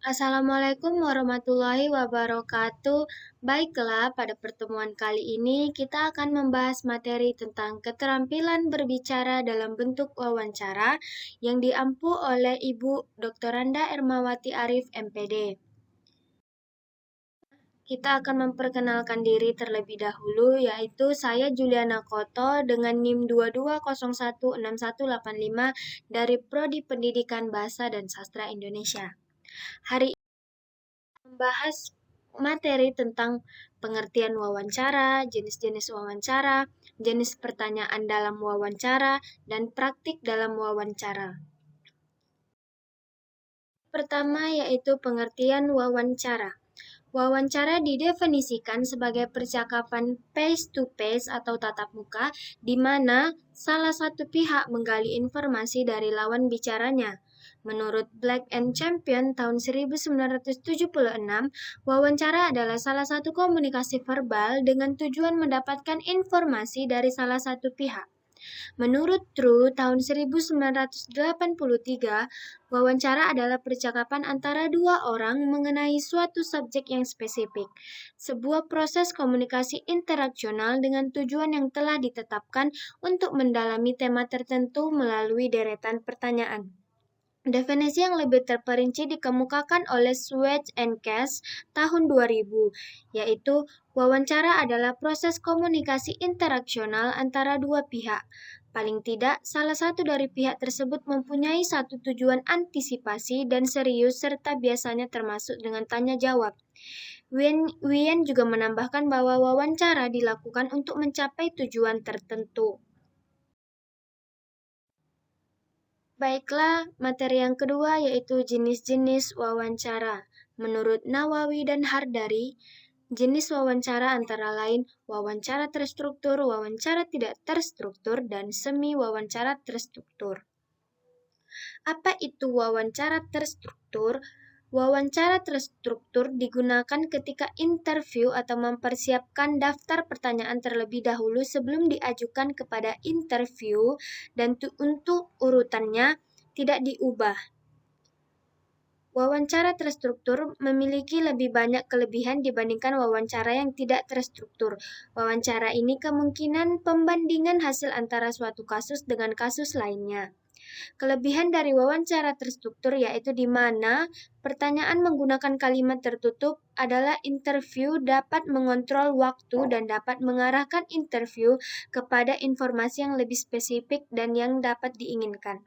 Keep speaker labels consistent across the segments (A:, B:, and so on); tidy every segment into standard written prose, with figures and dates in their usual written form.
A: Assalamualaikum warahmatullahi wabarakatuh. Baiklah, pada pertemuan kali ini kita akan membahas materi tentang keterampilan berbicara dalam bentuk wawancara yang diampu oleh Ibu Dr. Randa Ermawati Arif, MPD. Kita akan memperkenalkan diri terlebih dahulu, yaitu saya Juliana Koto dengan NIM 22016185 dari Prodi Pendidikan Bahasa dan Sastra Indonesia. Hari membahas materi tentang pengertian wawancara, jenis-jenis wawancara, jenis pertanyaan dalam wawancara, dan praktik dalam wawancara. Pertama yaitu pengertian wawancara. Wawancara didefinisikan sebagai percakapan face-to-face atau tatap muka di mana salah satu pihak menggali informasi dari lawan bicaranya. Menurut Black and Champion tahun 1976, wawancara adalah salah satu komunikasi verbal dengan tujuan mendapatkan informasi dari salah satu pihak. Menurut True tahun 1983, wawancara adalah percakapan antara dua orang mengenai suatu subjek yang spesifik, sebuah proses komunikasi interaksional dengan tujuan yang telah ditetapkan untuk mendalami tema tertentu melalui deretan pertanyaan. Definisi yang lebih terperinci dikemukakan oleh Swett and Cass tahun 2000, yaitu wawancara adalah proses komunikasi interaksional antara dua pihak. Paling tidak, salah satu dari pihak tersebut mempunyai satu tujuan antisipasi dan serius serta biasanya termasuk dengan tanya jawab. Wien juga menambahkan bahwa wawancara dilakukan untuk mencapai tujuan tertentu. Baiklah, materi yang kedua yaitu jenis-jenis wawancara. Menurut Nawawi dan Hardari, jenis wawancara antara lain wawancara terstruktur, wawancara tidak terstruktur, dan semi wawancara terstruktur. Apa itu wawancara terstruktur? Wawancara terstruktur digunakan ketika interview atau mempersiapkan daftar pertanyaan terlebih dahulu sebelum diajukan kepada interview dan untuk urutannya tidak diubah. Wawancara terstruktur memiliki lebih banyak kelebihan dibandingkan wawancara yang tidak terstruktur. Wawancara ini kemungkinan pembandingan hasil antara suatu kasus dengan kasus lainnya. Kelebihan dari wawancara terstruktur yaitu di mana pertanyaan menggunakan kalimat tertutup adalah interview dapat mengontrol waktu dan dapat mengarahkan interview kepada informasi yang lebih spesifik dan yang dapat diinginkan.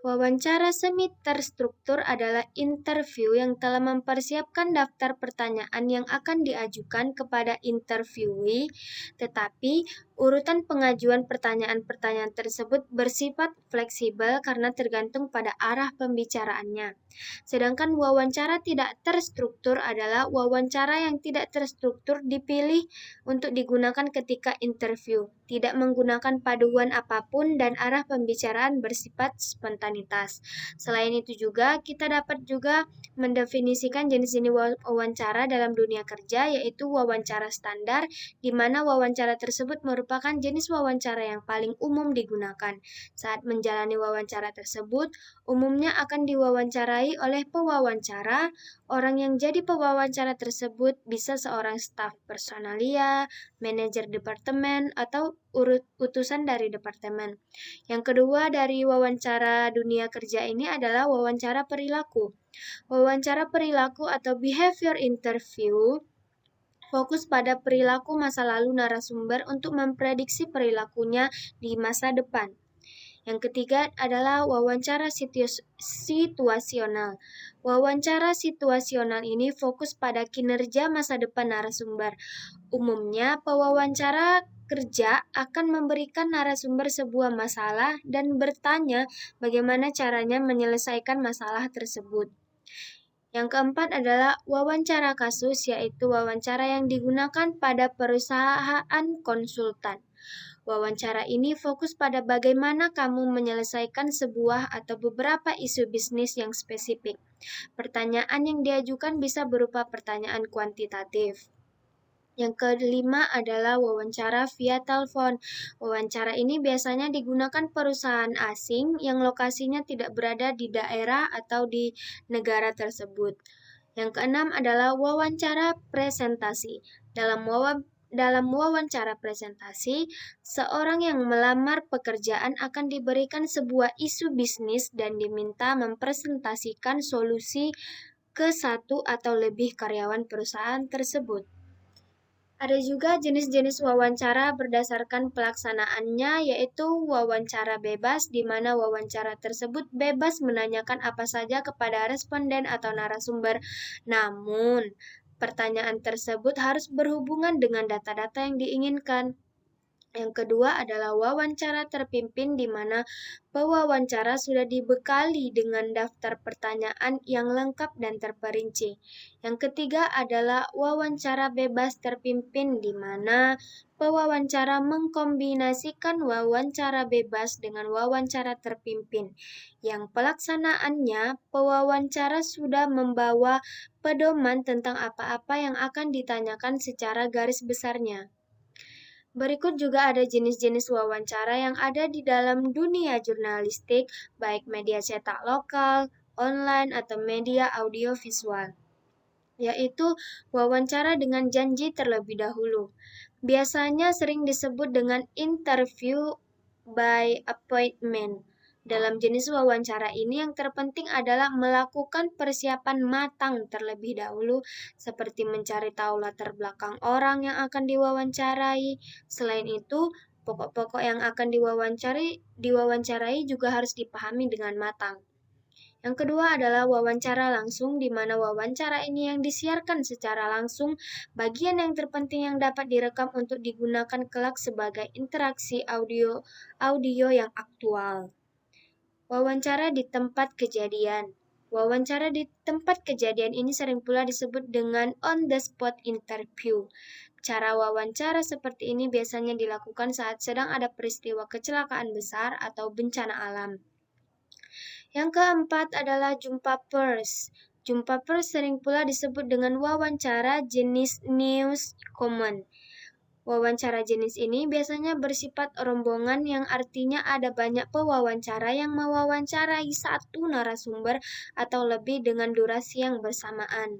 A: Wawancara semi terstruktur adalah interview yang telah mempersiapkan daftar pertanyaan yang akan diajukan kepada interviewee, tetapi urutan pengajuan pertanyaan-pertanyaan tersebut bersifat fleksibel karena tergantung pada arah pembicaraannya. Sedangkan wawancara tidak terstruktur adalah wawancara yang tidak terstruktur dipilih untuk digunakan ketika interview, tidak menggunakan paduan apapun dan arah pembicaraan bersifat spontanitas. Selain itu juga, kita dapat juga mendefinisikan jenis-jenis wawancara dalam dunia kerja, yaitu wawancara standar, di mana wawancara tersebut merupakan jenis wawancara yang paling umum digunakan. Saat menjalani wawancara tersebut, umumnya akan diwawancarai oleh pewawancara. Orang yang jadi pewawancara tersebut bisa seorang staf personalia, manajer departemen, atau utusan dari departemen. Yang kedua dari wawancara dunia kerja ini adalah wawancara perilaku. Wawancara perilaku atau behavior interview fokus pada perilaku masa lalu narasumber untuk memprediksi perilakunya di masa depan. Yang ketiga adalah wawancara situasional. Wawancara situasional ini fokus pada kinerja masa depan narasumber. Umumnya, pewawancara kerja akan memberikan narasumber sebuah masalah dan bertanya bagaimana caranya menyelesaikan masalah tersebut. Yang keempat adalah wawancara kasus, yaitu wawancara yang digunakan pada perusahaan konsultan. Wawancara ini fokus pada bagaimana kamu menyelesaikan sebuah atau beberapa isu bisnis yang spesifik. Pertanyaan yang diajukan bisa berupa pertanyaan kuantitatif. Yang kelima adalah wawancara via telepon. Wawancara ini biasanya digunakan perusahaan asing yang lokasinya tidak berada di daerah atau di negara tersebut. Yang keenam adalah wawancara presentasi. Dalam wawancara presentasi, seorang yang melamar pekerjaan akan diberikan sebuah isu bisnis dan diminta mempresentasikan solusi ke satu atau lebih karyawan perusahaan tersebut. Ada juga jenis-jenis wawancara berdasarkan pelaksanaannya, yaitu wawancara bebas, di mana wawancara tersebut bebas menanyakan apa saja kepada responden atau narasumber. Namun, pertanyaan tersebut harus berhubungan dengan data-data yang diinginkan. Yang kedua adalah wawancara terpimpin, di mana pewawancara sudah dibekali dengan daftar pertanyaan yang lengkap dan terperinci. Yang ketiga adalah wawancara bebas terpimpin, di mana pewawancara mengkombinasikan wawancara bebas dengan wawancara terpimpin. Yang pelaksanaannya, pewawancara sudah membawa pedoman tentang apa-apa yang akan ditanyakan secara garis besarnya. Berikut juga ada jenis-jenis wawancara yang ada di dalam dunia jurnalistik, baik media cetak lokal, online, atau media audiovisual, yaitu wawancara dengan janji terlebih dahulu. Biasanya sering disebut dengan interview by appointment. Dalam jenis wawancara ini yang terpenting adalah melakukan persiapan matang terlebih dahulu, seperti mencari tahu latar belakang orang yang akan diwawancarai. Selain itu, pokok-pokok yang akan diwawancarai juga harus dipahami dengan matang. Yang kedua adalah wawancara langsung, di mana wawancara ini yang disiarkan secara langsung, bagian yang terpenting yang dapat direkam untuk digunakan kelak sebagai interaksi audio yang aktual. Wawancara di tempat kejadian. Wawancara di tempat kejadian ini sering pula disebut dengan on-the-spot interview. Cara wawancara seperti ini biasanya dilakukan saat sedang ada peristiwa kecelakaan besar atau bencana alam. Yang keempat adalah jumpa pers. Jumpa pers sering pula disebut dengan wawancara jenis news common. Wawancara jenis ini biasanya bersifat rombongan, yang artinya ada banyak pewawancara yang mewawancarai satu narasumber atau lebih dengan durasi yang bersamaan.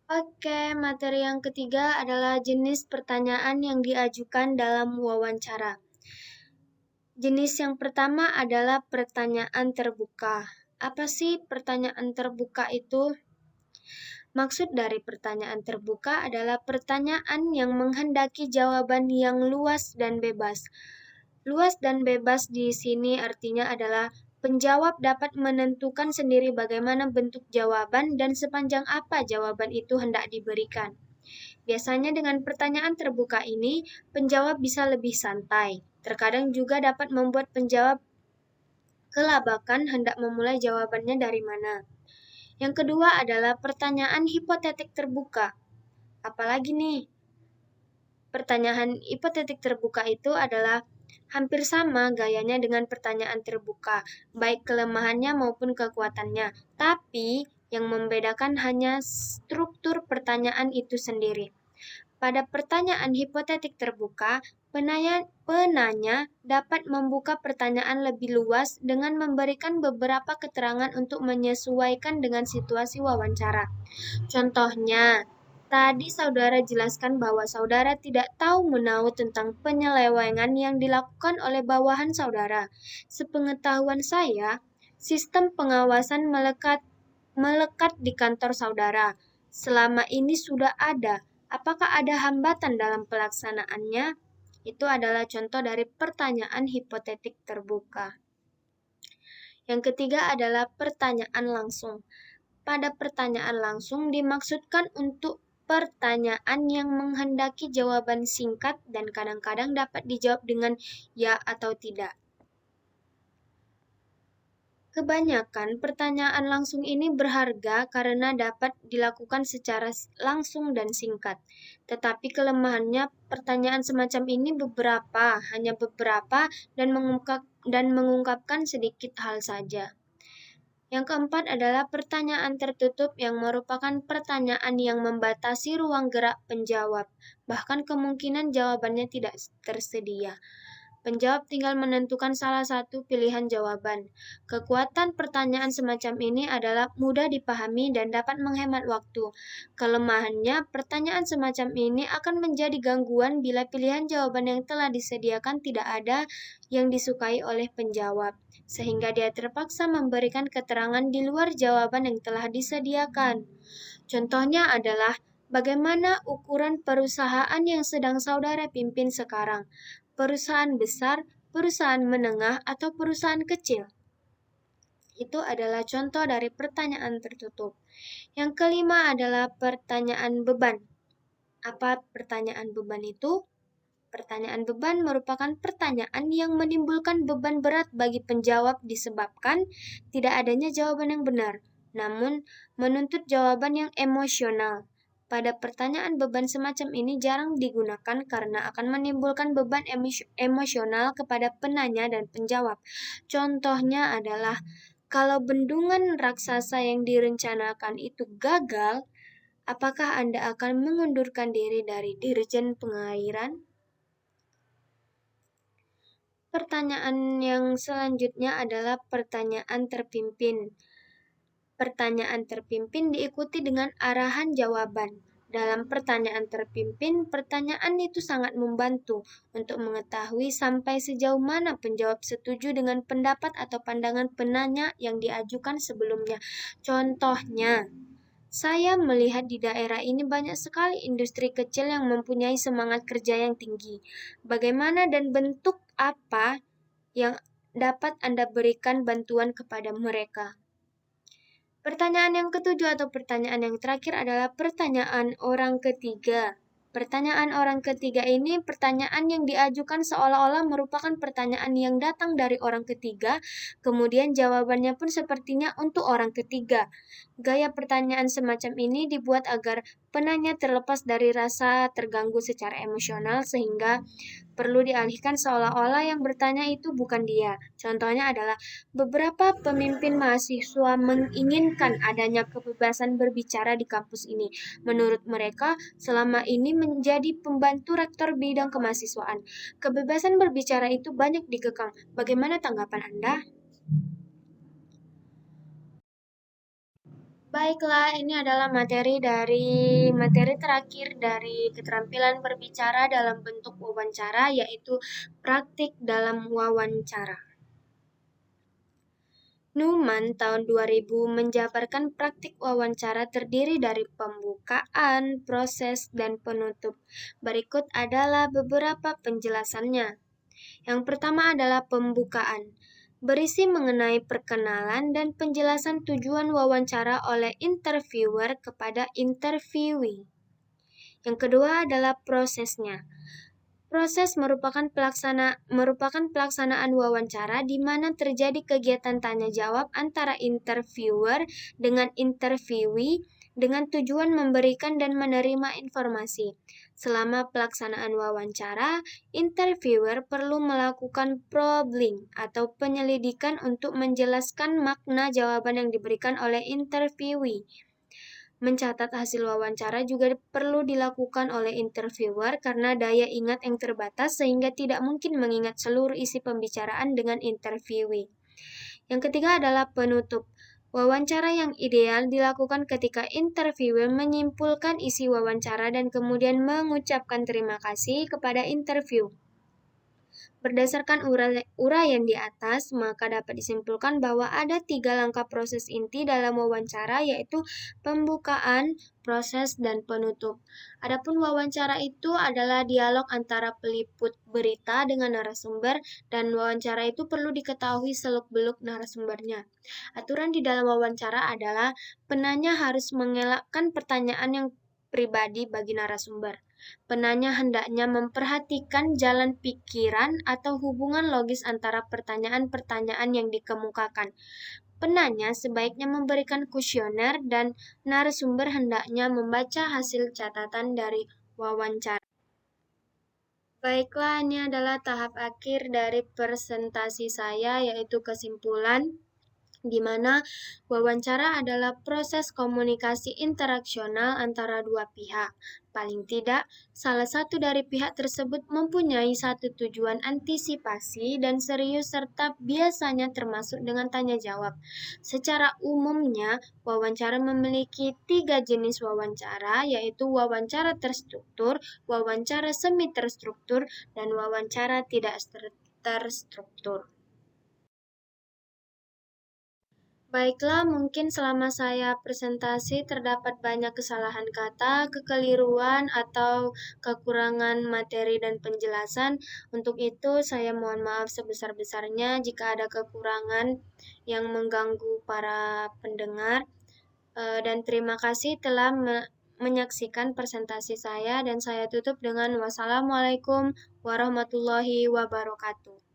A: Oke, materi yang ketiga adalah jenis pertanyaan yang diajukan dalam wawancara. Jenis yang pertama adalah pertanyaan terbuka. Apa sih pertanyaan terbuka itu? Maksud dari pertanyaan terbuka adalah pertanyaan yang menghendaki jawaban yang luas dan bebas. Luas dan bebas di sini artinya adalah penjawab dapat menentukan sendiri bagaimana bentuk jawaban dan sepanjang apa jawaban itu hendak diberikan. Biasanya dengan pertanyaan terbuka ini, penjawab bisa lebih santai. Terkadang juga dapat membuat penjawab kelabakan hendak memulai jawabannya dari mana. Yang kedua adalah pertanyaan hipotetik terbuka. Apalagi nih? Pertanyaan hipotetik terbuka itu adalah hampir sama gayanya dengan pertanyaan terbuka, baik kelemahannya maupun kekuatannya. Tapi yang membedakan hanya struktur pertanyaan itu sendiri. Pada pertanyaan hipotetik terbuka, penanya dapat membuka pertanyaan lebih luas dengan memberikan beberapa keterangan untuk menyesuaikan dengan situasi wawancara. Contohnya, tadi saudara jelaskan bahwa saudara tidak tahu menahu tentang penyelewengan yang dilakukan oleh bawahan saudara. Sepengetahuan saya, sistem pengawasan melekat di kantor saudara. Selama ini sudah ada. Apakah ada hambatan dalam pelaksanaannya? Itu adalah contoh dari pertanyaan hipotetik terbuka. Yang ketiga adalah pertanyaan langsung. Pada pertanyaan langsung dimaksudkan untuk pertanyaan yang menghendaki jawaban singkat dan kadang-kadang dapat dijawab dengan ya atau tidak. Kebanyakan pertanyaan langsung ini berharga karena dapat dilakukan secara langsung dan singkat. Tetapi kelemahannya pertanyaan semacam ini hanya beberapa dan mengungkapkan sedikit hal saja. Yang keempat adalah pertanyaan tertutup yang merupakan pertanyaan yang membatasi ruang gerak penjawab, bahkan kemungkinan jawabannya tidak tersedia. Penjawab tinggal menentukan salah satu pilihan jawaban. Kekuatan pertanyaan semacam ini adalah mudah dipahami dan dapat menghemat waktu. Kelemahannya, pertanyaan semacam ini akan menjadi gangguan bila pilihan jawaban yang telah disediakan tidak ada yang disukai oleh penjawab, sehingga dia terpaksa memberikan keterangan di luar jawaban yang telah disediakan. Contohnya adalah bagaimana ukuran perusahaan yang sedang saudara pimpin sekarang. Perusahaan besar, perusahaan menengah, atau perusahaan kecil. Itu adalah contoh dari pertanyaan tertutup. Yang kelima adalah pertanyaan beban. Apa pertanyaan beban itu? Pertanyaan beban merupakan pertanyaan yang menimbulkan beban berat bagi penjawab disebabkan tidak adanya jawaban yang benar, namun menuntut jawaban yang emosional. Pada pertanyaan beban semacam ini jarang digunakan karena akan menimbulkan beban emosional kepada penanya dan penjawab. Contohnya adalah kalau bendungan raksasa yang direncanakan itu gagal, apakah Anda akan mengundurkan diri dari Dirjen Pengairan? Pertanyaan yang selanjutnya adalah pertanyaan terpimpin. Pertanyaan terpimpin diikuti dengan arahan jawaban. Dalam pertanyaan terpimpin, pertanyaan itu sangat membantu untuk mengetahui sampai sejauh mana penjawab setuju dengan pendapat atau pandangan penanya yang diajukan sebelumnya. Contohnya, saya melihat di daerah ini banyak sekali industri kecil yang mempunyai semangat kerja yang tinggi. Bagaimana dan bentuk apa yang dapat Anda berikan bantuan kepada mereka? Pertanyaan yang ketujuh atau pertanyaan yang terakhir adalah pertanyaan orang ketiga. Pertanyaan orang ketiga ini pertanyaan yang diajukan seolah-olah merupakan pertanyaan yang datang dari orang ketiga, kemudian jawabannya pun sepertinya untuk orang ketiga. Gaya pertanyaan semacam ini dibuat agar penanya terlepas dari rasa terganggu secara emosional sehingga perlu dialihkan seolah-olah yang bertanya itu bukan dia. Contohnya adalah beberapa pemimpin mahasiswa menginginkan adanya kebebasan berbicara di kampus ini. Menurut mereka, selama ini menjadi pembantu rektor bidang kemahasiswaan. Kebebasan berbicara itu banyak dikekang. Bagaimana tanggapan Anda? Baiklah, ini adalah materi terakhir dari keterampilan berbicara dalam bentuk wawancara, yaitu praktik dalam wawancara. Newman tahun 2000 menjabarkan praktik wawancara terdiri dari pembukaan, proses, dan penutup. Berikut adalah beberapa penjelasannya. Yang pertama adalah pembukaan. Berisi mengenai perkenalan dan penjelasan tujuan wawancara oleh interviewer kepada interviewee. Yang kedua adalah prosesnya. Proses merupakan pelaksanaan wawancara di mana terjadi kegiatan tanya jawab antara interviewer dengan interviewee dengan tujuan memberikan dan menerima informasi. Selama pelaksanaan wawancara, interviewer perlu melakukan probing atau penyelidikan untuk menjelaskan makna jawaban yang diberikan oleh interviewee. Mencatat hasil wawancara juga perlu dilakukan oleh interviewer karena daya ingat yang terbatas sehingga tidak mungkin mengingat seluruh isi pembicaraan dengan interviewee. Yang ketiga adalah penutup. Wawancara yang ideal dilakukan ketika interviewer menyimpulkan isi wawancara dan kemudian mengucapkan terima kasih kepada interview. Berdasarkan uraian di atas, maka dapat disimpulkan bahwa ada 3 langkah proses inti dalam wawancara, yaitu pembukaan, proses, dan penutup. Adapun wawancara itu adalah dialog antara peliput berita dengan narasumber, dan wawancara itu perlu diketahui seluk-beluk narasumbernya. Aturan di dalam wawancara adalah penanya harus mengelakkan pertanyaan yang pribadi bagi narasumber. Penanya hendaknya memperhatikan jalan pikiran atau hubungan logis antara pertanyaan-pertanyaan yang dikemukakan. Penanya sebaiknya memberikan kuesioner dan narasumber hendaknya membaca hasil catatan dari wawancara. Baiklah, ini adalah tahap akhir dari presentasi saya, yaitu kesimpulan. di mana wawancara adalah proses komunikasi interaksional antara dua pihak. Paling tidak, salah satu dari pihak tersebut mempunyai satu tujuan antisipasi dan serius serta biasanya termasuk dengan tanya jawab. Secara umumnya, wawancara memiliki tiga jenis wawancara, yaitu wawancara terstruktur, wawancara semi terstruktur, dan wawancara tidak terstruktur. Baiklah, mungkin selama saya presentasi terdapat banyak kesalahan kata, kekeliruan, atau kekurangan materi dan penjelasan. Untuk itu, saya mohon maaf sebesar-besarnya jika ada kekurangan yang mengganggu para pendengar. Dan terima kasih telah menyaksikan presentasi saya, dan saya tutup dengan wassalamualaikum warahmatullahi wabarakatuh.